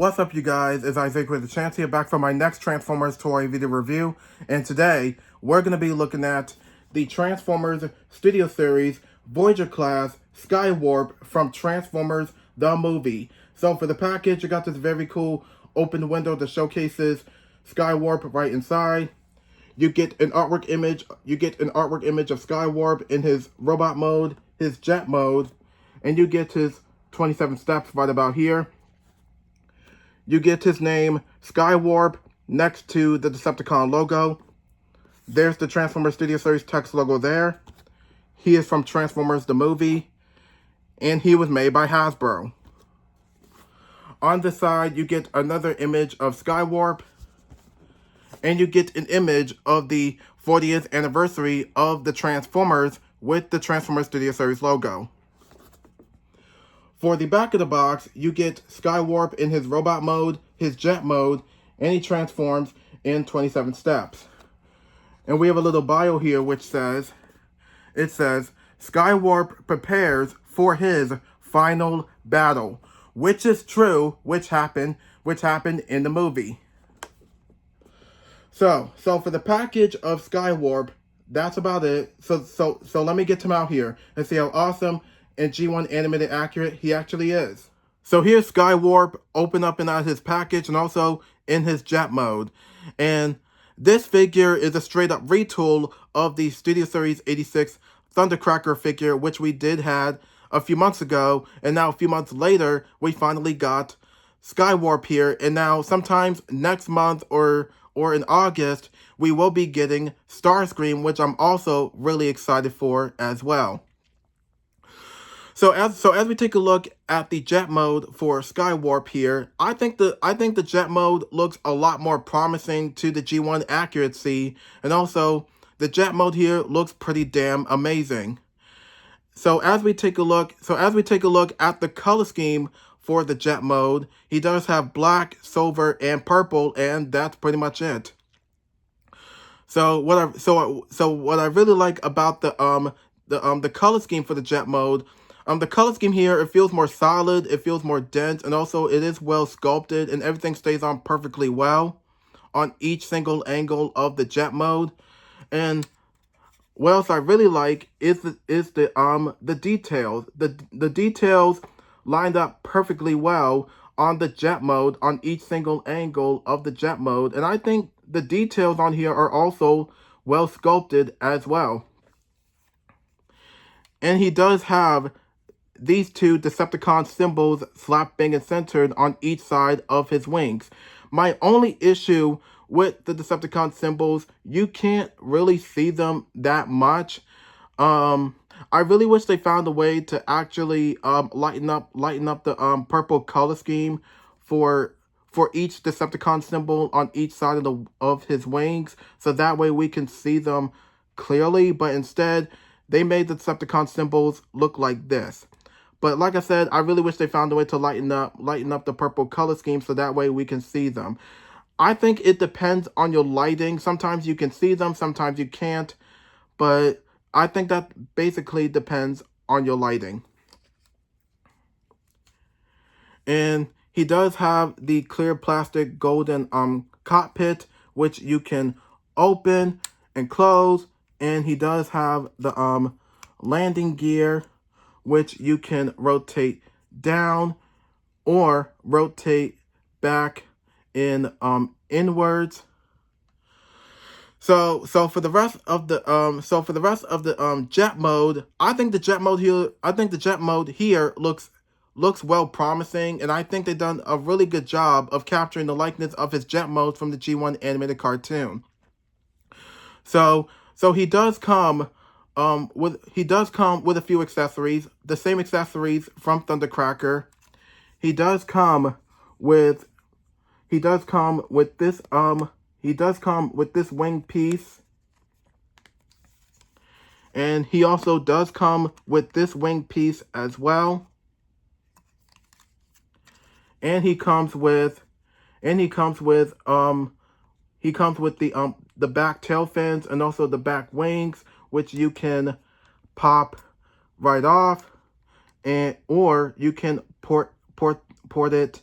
What's up, you guys? It's Isaac with the chance here, back for my next Transformers toy video review. And today, we're going to be looking at the Transformers Studio Series Voyager Class Skywarp from Transformers the Movie. So for the package, you got this very cool open window that showcases Skywarp right inside. You get an artwork image. You get an artwork image of Skywarp in his robot mode, his jet mode, and you get his 27 steps right about here. You get his name, Skywarp, next to the Decepticon logo. There's the Transformers Studio Series text logo there. He is from Transformers the Movie, and he was made by Hasbro. On the side, you get another image of Skywarp, and you get an image of the 40th anniversary of the Transformers with the Transformers Studio Series logo. For the back of the box, you get Skywarp in his robot mode, his jet mode, and he transforms in 27 steps. And we have a little bio here which says, Skywarp prepares for his final battle, which is true, which happened in the movie. So for the package of Skywarp, that's about it. So let me get him out here and see how awesome and G1 animated accurate he actually is. So here's Skywarp open up and out his package and also in his jet mode. And this figure is a straight up retool of the Studio Series 86 Thundercracker figure, which we did had a few months ago. And now a few months later, we finally got Skywarp here. And now sometimes next month or in August, we will be getting Starscream, which I'm also really excited for as well. So as we take a look at the jet mode for Skywarp here, I think the jet mode looks a lot more promising to the G1 accuracy, and also the jet mode here looks pretty damn amazing. So as we take a look at the color scheme for the jet mode, he does have black, silver, and purple, and that's pretty much it. So what I really like about the color scheme for the jet mode. The color scheme here, it feels more solid, it feels more dense, and also it is well sculpted, and everything stays on perfectly well on each single angle of the jet mode. And what else I really like is the details. The details lined up perfectly well on the jet mode, on each single angle of the jet mode, and I think the details on here are also well sculpted as well. And he does have these two Decepticon symbols slapping and centered on each side of his wings. My only issue with the Decepticon symbols, you can't really see them that much. I really wish they found a way to actually lighten up the purple color scheme for each Decepticon symbol on each side of his wings, so that way we can see them clearly. But instead, they made the Decepticon symbols look like this. But like I said, I really wish they found a way to lighten up the purple color scheme so that way we can see them. I think it depends on your lighting. Sometimes you can see them, sometimes you can't. But I think that basically depends on your lighting. And he does have the clear plastic golden cockpit, which you can open and close. And he does have the landing gear, which you can rotate down or rotate back in inwards. So for the rest of the jet mode, I think the jet mode here looks well promising, and I think they've done a really good job of capturing the likeness of his jet mode from the G1 animated cartoon. So he does come with a few accessories, the same accessories from Thundercracker. He does come with this wing piece, and he also does come with this wing piece as well. And he comes with the back tail fins and also the back wings, which you can pop right off, or you can port it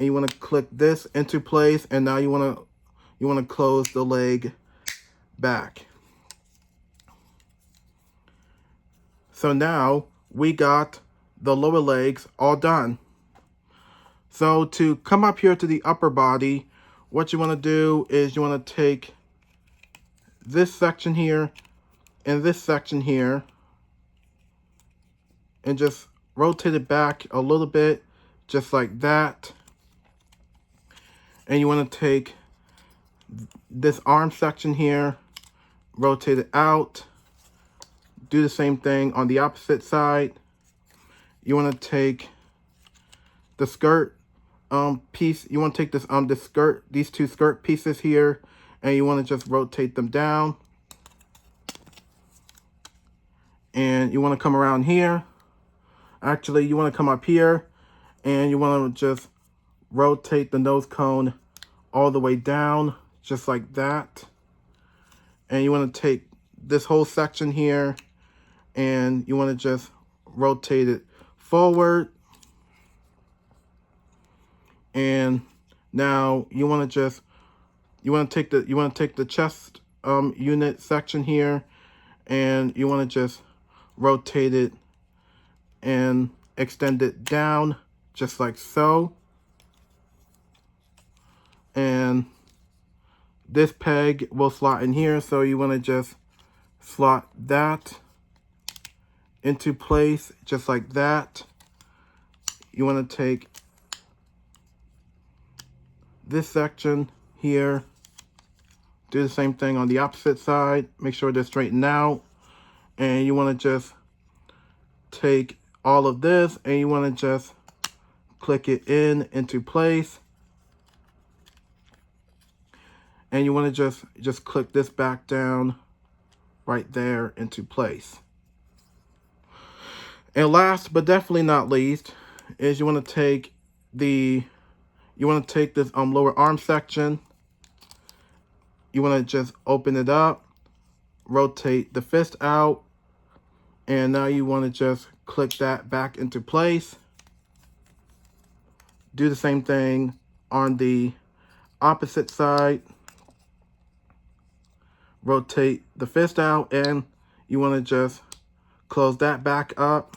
and you want to click this into place, and now you want to close the leg back. So now we got the lower legs all done. So to come up here to the upper body, what you want to do is you want to take this section here and this section here and just rotate it back a little bit, just like that. And you want to take this arm section here, rotate it out, do the same thing on the opposite side. You want to take the skirt piece, you want to take these two skirt pieces here, and you want to just rotate them down. And you want to come around here. Actually, you want to come up here, and you want to just rotate the nose cone all the way down, just like that. And you want to take this whole section here, and you want to just rotate it forward. And now you want to take the chest unit section here, and you want to just rotate it and extend it down, just like so. And this peg will slot in here, so you want to just slot that into place, just like that. You want to take this section here, do the same thing on the opposite side, make sure they're straightened out, and you want to just take all of this and you want to just click it into place, and you want to just click this back down right there into place. And last but definitely not least is you want to take this lower arm section. You want to just open it up, rotate the fist out, and now you want to just click that back into place. Do the same thing on the opposite side. Rotate the fist out, and you want to just close that back up.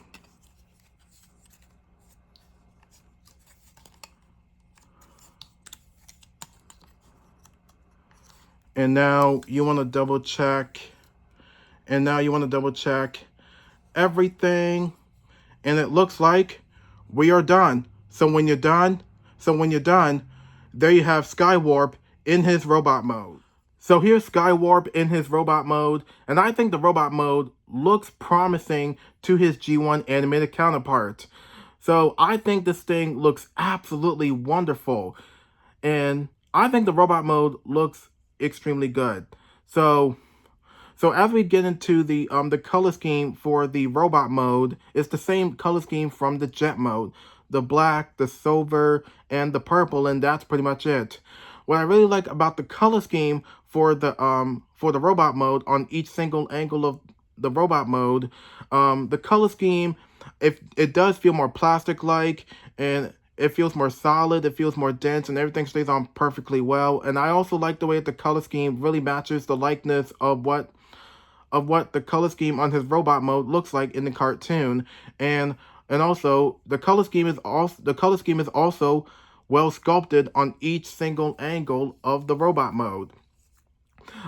And now you want to double check. And now you want to double check everything. And it looks like we are done. So when you're done, there you have Skywarp in his robot mode. So here's Skywarp in his robot mode, and I think the robot mode looks promising to his G1 animated counterpart. So I think this thing looks absolutely wonderful, and I think the robot mode looks extremely good. So as we get into the color scheme for the robot mode, it's the same color scheme from the jet mode. The black, the silver, and the purple, and that's pretty much it. What I really like about the color scheme for the robot mode on each single angle of the robot mode, the color scheme, it does feel more plastic-like, and it feels more solid, it feels more dense, and everything stays on perfectly well. And I also like the way that the color scheme really matches the likeness of what the color scheme on his robot mode looks like in the cartoon. And also the color scheme is also well sculpted on each single angle of the robot mode.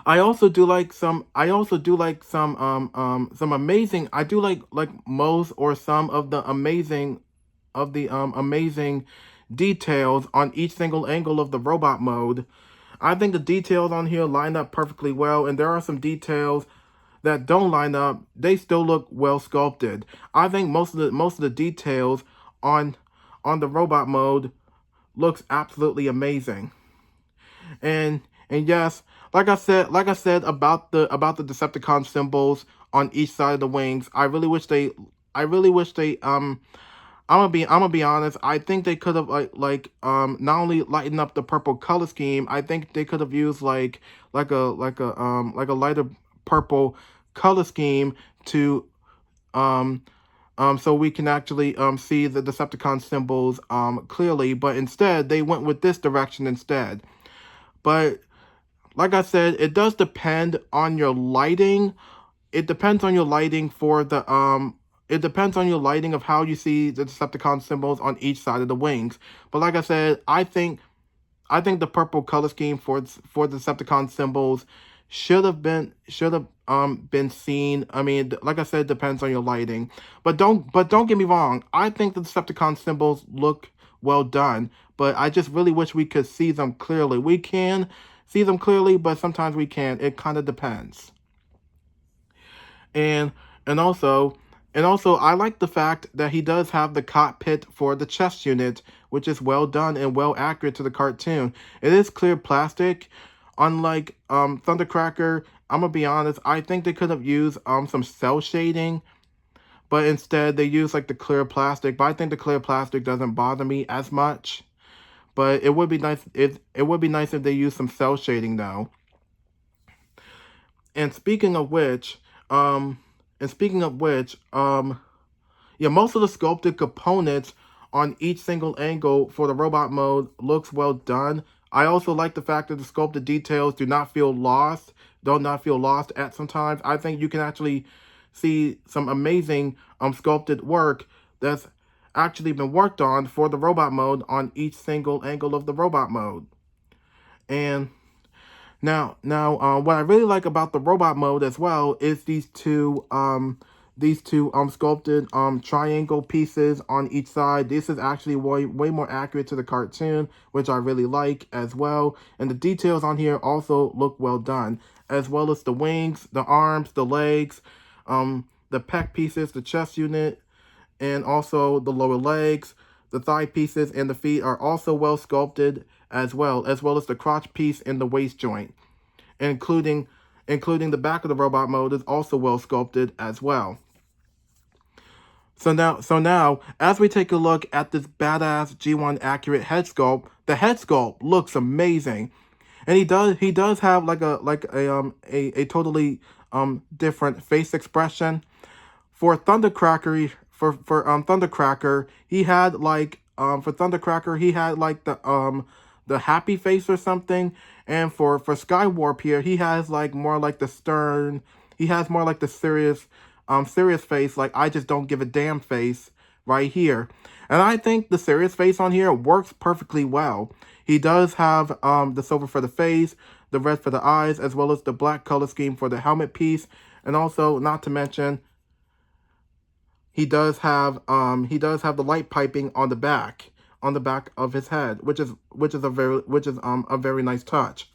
I also do like some amazing, I do like most or some of the amazing details on each single angle of the robot mode. I think the details on here line up perfectly well, and there are some details that don't line up. They still look well sculpted. I think most of the details on the robot mode looks absolutely amazing. And yes, like I said about the Decepticon symbols on each side of the wings, I really wish they I'm gonna be honest, I think they could have not only lightened up the purple color scheme, I think they could have used like a lighter purple color scheme to so we can actually see the Decepticon symbols clearly, but instead they went with this direction instead. But like I said, it does depend on your lighting. It depends on your lighting for the it depends on your lighting of how you see the Decepticon symbols on each side of the wings. But like I said, I think the purple color scheme for the Decepticon symbols should have been seen. I mean, like I said, it depends on your lighting. But don't get me wrong. I think the Decepticon symbols look well done, but I just really wish we could see them clearly. We can see them clearly, but sometimes we can't. It kind of depends. And and also I like the fact that he does have the cockpit for the chest unit, which is well done and well accurate to the cartoon. It is clear plastic, unlike Thundercracker. I'm gonna be honest, I think they could have used some cell shading, but instead they use like the clear plastic. But I think the clear plastic doesn't bother me as much. But it would be nice if they used some cell shading though. And speaking of which, um, yeah, most of the sculpted components on each single angle for the robot mode looks well done. I also like the fact that the sculpted details do not feel lost at sometimes. I think you can actually see some amazing sculpted work that's actually been worked on for the robot mode on each single angle of the robot mode. And what I really like about the robot mode as well is these two sculpted triangle pieces on each side. This is actually way more accurate to the cartoon, which I really like as well. And the details on here also look well done, as well as the wings, the arms, the legs, the pec pieces, the chest unit, and also the lower legs. The thigh pieces and the feet are also well sculpted as well as the crotch piece and the waist joint, including the back of the robot mode is also well sculpted as well. So now, as we take a look at this badass G1 accurate head sculpt, the head sculpt looks amazing, and he does have a totally different face expression. For Thundercracker, he had the happy face or something, and for Skywarp here, he has like more like the stern. He has more like the serious face, like I just don't give a damn face right here. And I think the serious face on here works perfectly well. He does have the silver for the face, the red for the eyes, as well as the black color scheme for the helmet piece, and also not to mention he does have the light piping on the back of his head, which is a very nice touch.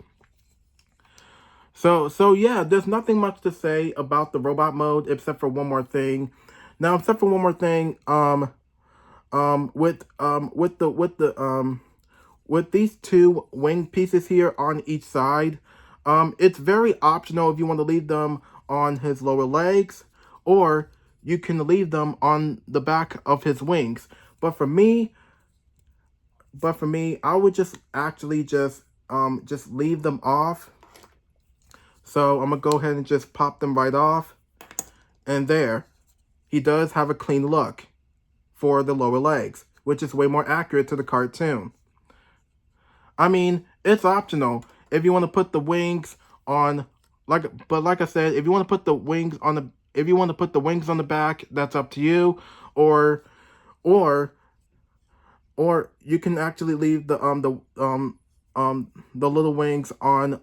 So yeah, there's nothing much to say about the robot mode except for one more thing. Now, except for one more thing, with these two wing pieces here on each side, it's very optional if you want to leave them on his lower legs, or you can leave them on the back of his wings. But for me, I would just actually just leave them off. So I'm gonna go ahead and just pop them right off. And there, he does have a clean look for the lower legs, which is way more accurate to the cartoon. I mean, it's optional if you want to put the wings on, like I said, if you want to put the wings on the back, that's up to you. Or you can actually leave the little wings on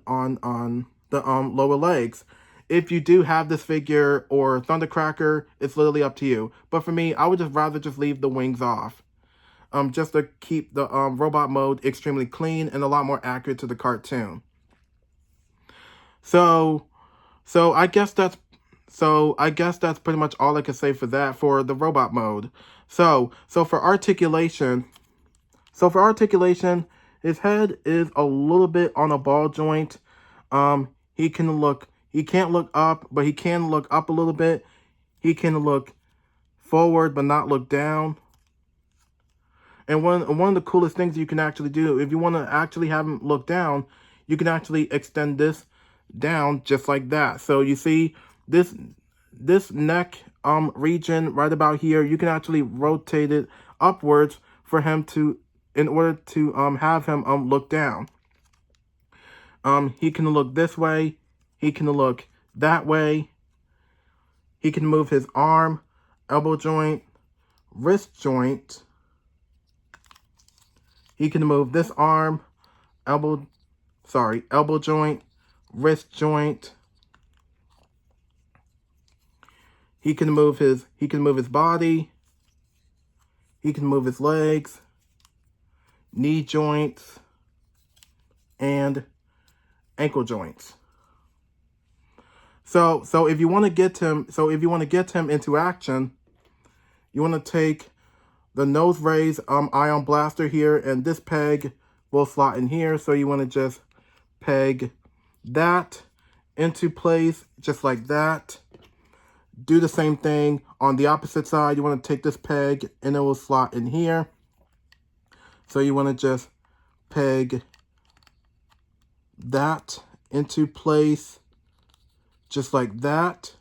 the lower legs. If you do have this figure or Thundercracker, it's literally up to you. But for me, I would just rather just leave the wings off. Just to keep the robot mode extremely clean and a lot more accurate to the cartoon. So I guess that's pretty much all I can say for that for the robot mode. So for articulation, his head is a little bit on a ball joint. He can't look up, but he can look up a little bit. He can look forward, but not look down. And one of the coolest things you can actually do, if you want to actually have him look down, you can actually extend this down just like that. So you see this neck region right about here, you can actually rotate it upwards for him to, in order to have him look down. He can look this way, he can look that way, he can move his arm, elbow joint, wrist joint. He can move this arm, elbow joint, wrist joint. He can move his body. He can move his legs, knee joints, and ankle joints. So if you want to get him into action, you want to take the nose raise ion blaster here, and this peg will slot in here. So you want to just peg that into place just like that. Do the same thing on the opposite side. You want to take this peg and it will slot in here. So you want to just peg that into place just like that.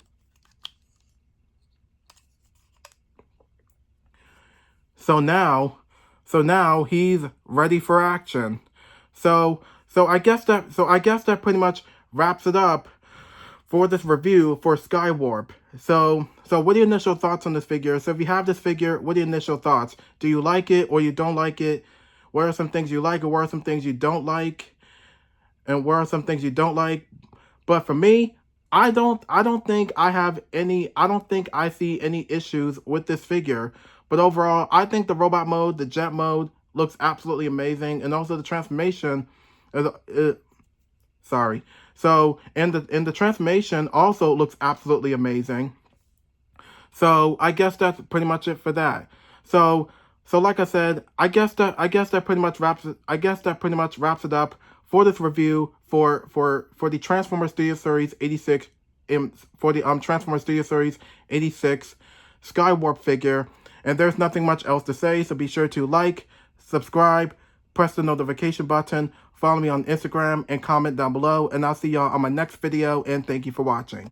So now he's ready for action. So I guess that pretty much wraps it up for this review for Skywarp. So what are your initial thoughts on this figure? So if you have this figure, what are your initial thoughts? Do you like it or you don't like it? What are some things you like or what are some things you don't like? And what are some things you don't like? But for me, I don't think I see any issues with this figure. But overall, I think the robot mode, the jet mode, looks absolutely amazing, and also the transformation sorry. So, and the transformation also looks absolutely amazing. So, I guess that's pretty much it for that. So like I said, I guess that pretty much wraps it up for this review for the Transformers Studio Series 86 for the Transformers Studio Series 86 Skywarp figure. And there's nothing much else to say, so be sure to like, subscribe, press the notification button, follow me on Instagram, and comment down below. And I'll see y'all on my next video, and thank you for watching.